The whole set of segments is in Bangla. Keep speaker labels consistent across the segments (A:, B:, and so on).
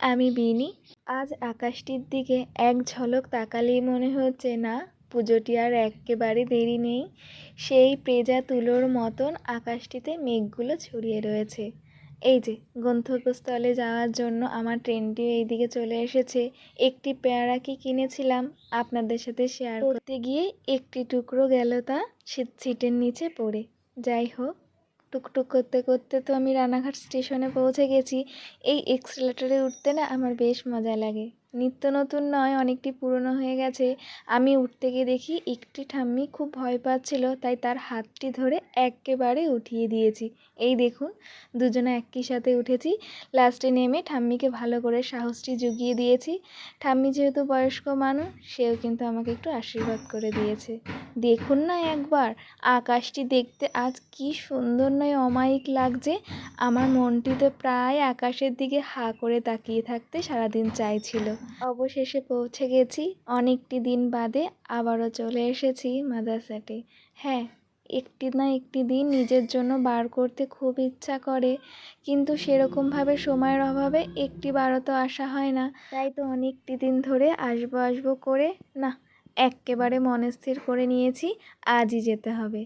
A: আমি বিনি। আজ আকাশটির দিকে এক ঝলক তাকালেই মনে হচ্ছে না পুজোটি আর এক্কেবারে দেরি নেই। সেই পেঁজা তুলোর মতন আকাশটিতে মেঘগুলো ছড়িয়ে রয়েছে। এই যে গন্তব্যস্থলে যাওয়ার জন্য আমার ট্রেনটিও এইদিকে চলে এসেছে। একটি পেয়ারা কি কিনেছিলাম আপনাদের সাথে শেয়ার করতে গিয়ে একটি টুকরো গেল তা সিটের নিচে পড়ে। যাই হোক, টুকটুক করতে করতে তো আমি রানাঘাট স্টেশনে পৌঁছে গেছি। এই এক্সেলেটরে উঠতে না আমার বেশ মজা লাগে। নিত্য নতুন নয়, অনেকটি পুরনো হয়ে গেছে। আমি উঠতে গিয়ে দেখি একটি ঠাম্মি খুব ভয় পাচ্ছিল, তাই তার হাতটি ধরে একেবারে উঠিয়ে দিয়েছি। এই দেখুন, দুজনে একই সাথে উঠেছি। লাস্টে নেমে ঠাম্মিকে ভালো করে সাহসটি জুগিয়ে দিয়েছি। ঠাম্মি যেহেতু বয়স্ক মানুষ, সেও কিন্তু আমাকে একটু আশীর্বাদ করে দিয়েছে। দেখুন না একবার, আকাশটি দেখতে আজ কি সুন্দর নয় অমায়িক লাগছে। আমার মনটি তো প্রায় আকাশের দিকে হাঁ করে তাকিয়ে থাকতে সারাদিন চাইছিল। অবশেষে পৌঁছে গেছি। অনেকটি দিন বাদে আবারও চলে এসেছি মাদ্রাসাতে। হ্যাঁ, একটি না একটি দিন নিজের জন্য বার করতে খুব ইচ্ছা করে, কিন্তু সেরকমভাবে সময়ের অভাবে একটি বারও তো আসা হয় না। তাই তো অনেকটি দিন ধরে আসবো আসবো করে না, এক্কেবারে মনে স্থির করে নিয়েছি আজই যেতে হবে।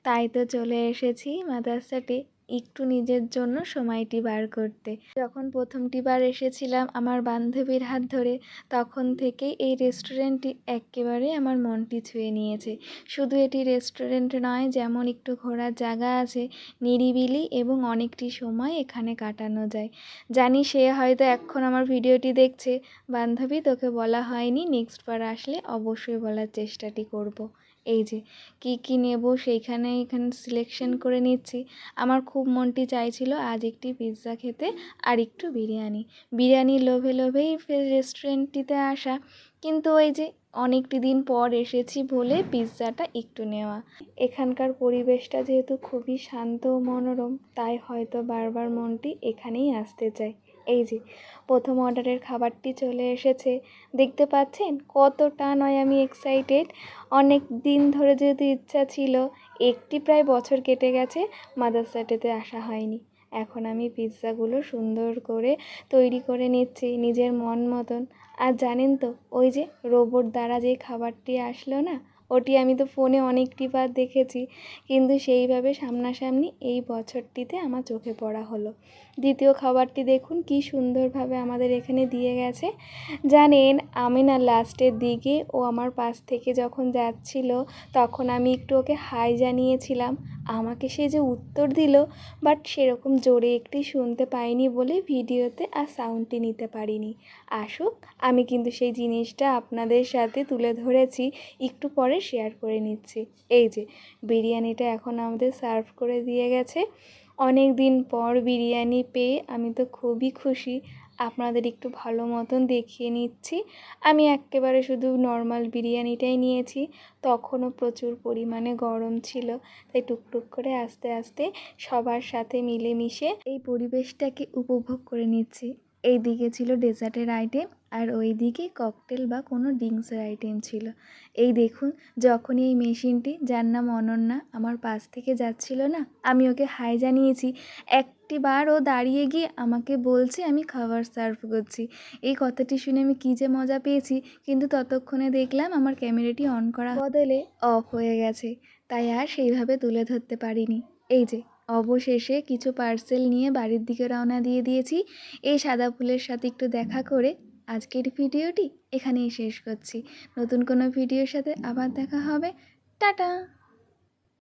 A: তাই তো চলে এসেছি মাদ্রাসাতে একটু নিজের জন্য সময়টি বার করতে। যখন প্রথমটি বার এসেছিলাম আমার বান্ধবীর হাত ধরে, তখন থেকেই এই রেস্টুরেন্টটি এক্কেবারে আমার মনটি ছুঁয়ে নিয়েছে। শুধু এটি রেস্টুরেন্ট নয়, যেমন একটু ঘোরার জায়গা আছে, নিরিবিলি এবং অনেকটি সময় এখানে কাটানো যায়। জানি সে হয়তো এখন আমার ভিডিওটি দেখছে। বান্ধবী, তোকে বলা হয়নি, নেক্সট বার আসলে অবশ্যই বলার চেষ্টাটি করব। এই যে কি নেব এখানে সিলেকশন করে নিচ্ছি। আমার খুব মনটি চাইছিল আজ একটি পিৎজা খেতে আর একটু বিরিয়ানির লোভে লোভেই রেস্টুরেন্টটিতে আসা, কিন্তু ওই যে অনেকটি দিন পর এসেছি বলে পিৎজাটা একটু নেওয়া। এখানকার পরিবেশটা যেহেতু খুবই শান্ত ও মনোরম, তাই হয়তো বারবার মনটি এখানেই আসতে চায়। এই যে প্রথম অর্ডারের খাবারটি চলে এসেছে। দেখতে পাচ্ছেন কতটা নয় আমি এক্সাইটেড। অনেক দিন ধরে যেহেতু ইচ্ছা ছিল, একটি প্রায় বছর কেটে গেছে মাদ্রাসাটিতে আসা হয়নি। এখন আমি পিৎজাগুলো সুন্দর করে তৈরি করে নিচ্ছি নিজের মন মতন। আর জানেন তো, ওই যে রোবট দ্বারা যে খাবারটি আসলো না, ওটি আমি তো ফোনে অনেকটি বার দেখেছি, কিন্তু সেইভাবে সামনাসামনি এই বছরটিতে আমার চোখে পড়া হলো। দ্বিতীয় খাবারটি দেখুন কি সুন্দরভাবে আমাদের এখানে দিয়ে গেছে। জানেন, আমি না লাস্টের দিকে ও আমার পাশ থেকে যখন যাচ্ছিল, তখন আমি একটু ওকে হাই জানিয়েছিলাম। আমাকে সে যে উত্তর দিল, বাট সেরকম জোরে একটি শুনতে পাইনি বলে ভিডিওতে আর সাউন্ডটি নিতে পারিনি। আসুক, আমি কিন্তু সেই জিনিসটা আপনাদের সাথে তুলে ধরেছি, একটু পরে শেয়ার করে নিচ্ছি। এই যে বিরিয়ানিটা এখন আমাদের সার্ভ করে দিয়ে গেছে। অনেক দিন পর বিরিয়ানি পেয়ে আমি তো খুবই খুশি। আপনাদের একটু ভালো মতন দেখিয়ে নিচ্ছি। আমি এক্কেবারে শুধু নর্মাল বিরিয়ানিটাই নিয়েছি। তখনও প্রচুর পরিমাণে গরম ছিল, তাই টুকটুক করে আস্তে আস্তে সবার সাথে মিলেমিশে এই পরিবেশটাকে উপভোগ করে নিচ্ছি। এই দিকে ছিল ডেজার্টের আইটেম, আর ওই দিকে ককটেল বা কোনো ড্রিঙ্কসের আইটেম ছিল। এই দেখুন, যখনই এই মেশিনটি, যার নাম অনন্যা, আমার পাশ থেকে যাচ্ছিল না, আমি ওকে হাই জানিয়েছি, একটিবার ও দাঁড়িয়ে গিয়ে আমাকে বলছে আমি খাবার সার্ভ করছি। এই কথাটি শুনে আমি কী যে মজা পেয়েছি, কিন্তু ততক্ষণে দেখলাম আমার ক্যামেরাটি অন করা বদলে অফ হয়ে গেছে, তাই আর সেইভাবে তুলে ধরতে পারিনি। এই যে অবশেষে কিছু পার্সেল নিয়ে বাড়ির দিকে রওনা দিয়ে দিয়েছি। এই সাদা ফুলের সাথে একটু দেখা করে আজকের ভিডিওটি এখানেই শেষ করছি। নতুন কোনো ভিডিওর সাথে আবার দেখা হবে। টাটা।